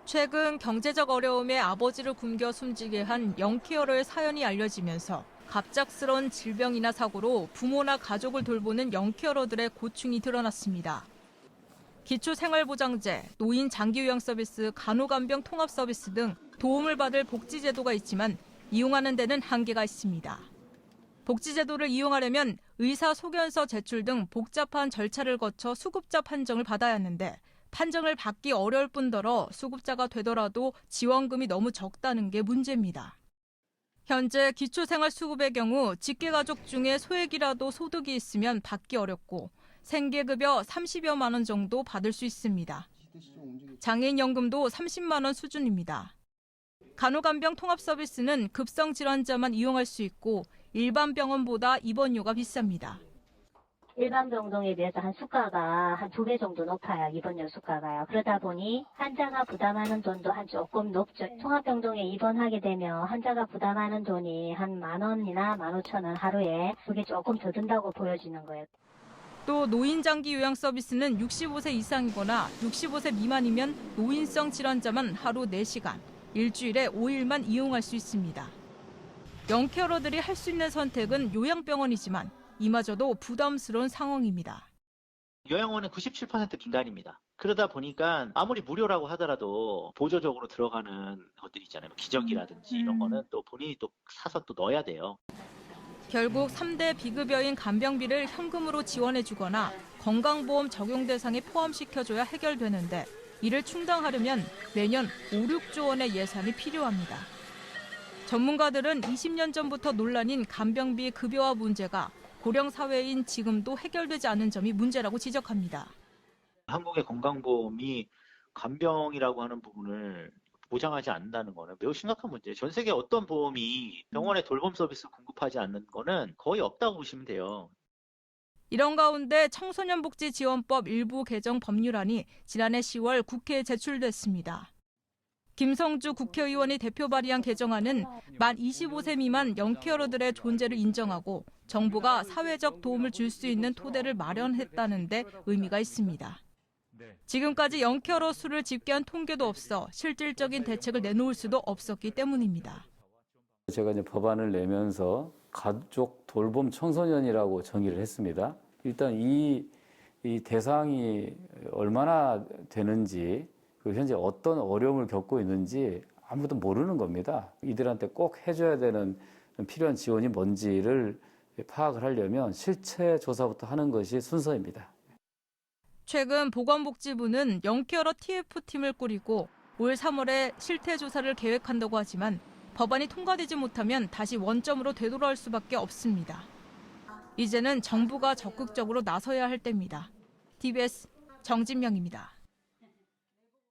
최근 경제적 어려움에 아버지를 굶겨 숨지게 한 영케어러의 사연이 알려지면서 갑작스러운 질병이나 사고로 부모나 가족을 돌보는 영케어러들의 고충이 드러났습니다. 기초생활보장제, 노인 장기요양 서비스, 간호간병 통합 서비스 등 도움을 받을 복지제도가 있지만 이용하는 데는 한계가 있습니다. 복지제도를 이용하려면 의사소견서 제출 등 복잡한 절차를 거쳐 수급자 판정을 받아야 하는데 판정을 받기 어려울 뿐더러 수급자가 되더라도 지원금이 너무 적다는 게 문제입니다. 현재 기초생활수급의 경우 직계가족 중에 소액이라도 소득이 있으면 받기 어렵고 생계급여 30여만 원 정도 받을 수 있습니다. 장애인연금도 30만 원 수준입니다. 간호간병 통합 서비스는 급성 질환자만 이용할 수 있고 일반 병원보다 입원료가 비쌉니다. 일반 병동에 비해서 한 수가가 한 2배 정도 높아요. 입원료 수가가요. 그러다 보니 환자가 부담하는 돈도 한 조금 높죠. 통합병동에 입원하게 되면 환자가 부담하는 돈이 한 10,000원이나 15,000원 하루에 그게 조금 더 든다고 보여지는 거예요. 또 노인장기 요양 서비스는 65세 이상이거나 65세 미만이면 노인성 질환자만 하루 4시간, 일주일에 5일만 이용할 수 있습니다. 영케어러들이 할 수 있는 선택은 요양병원이지만 이마저도 부담스러운 상황입니다. 요양원은 97% 빈간입니다. 그러다 보니까 아무리 무료라고 하더라도 보조적으로 들어가는 것들이 있잖아요. 기저귀라든지 이런 거는 또 본인이 또 사서 또 넣어야 돼요. 결국 3대 비급여인 간병비를 현금으로 지원해주거나 건강보험 적용 대상에 포함시켜줘야 해결되는데 이를 충당하려면 매년 5, 6조 원의 예산이 필요합니다. 전문가들은 20년 전부터 논란인 간병비 급여화 문제가 고령 사회인 지금도 해결되지 않은 점이 문제라고 지적합니다. 한국의 건강보험이 간병이라고 하는 부분을 보장하지 않는다는 거는 매우 심각한 문제예요. 전 세계 어떤 보험이 병원에 돌봄 서비스 공급하지 않는 거는 거의 없다고 보시면 돼요. 이런 가운데 청소년복지지원법 일부 개정 법률안이 지난해 10월 국회에 제출됐습니다. 김성주 국회의원이 대표 발의한 개정안은 만 25세 미만 영케어러들의 존재를 인정하고 정부가 사회적 도움을 줄 수 있는 토대를 마련했다는 데 의미가 있습니다. 지금까지 영케어러 수를 집계한 통계도 없어 실질적인 대책을 내놓을 수도 없었기 때문입니다. 제가 이제 법안을 내면서 가족 돌봄 청소년이라고 정의를 했습니다. 일단 이 대상이 얼마나 되는지, 현재 어떤 어려움을 겪고 있는지 아무도 모르는 겁니다. 이들한테 꼭 해줘야 되는 필요한 지원이 뭔지를 파악을 하려면 실체 조사부터 하는 것이 순서입니다. 최근 보건복지부는 영케어러 TF팀을 꾸리고 올 3월에 실태 조사를 계획한다고 하지만 법안이 통과되지 못하면 다시 원점으로 되돌아올 수밖에 없습니다. 이제는 정부가 적극적으로 나서야 할 때입니다. TBS 정진명입니다.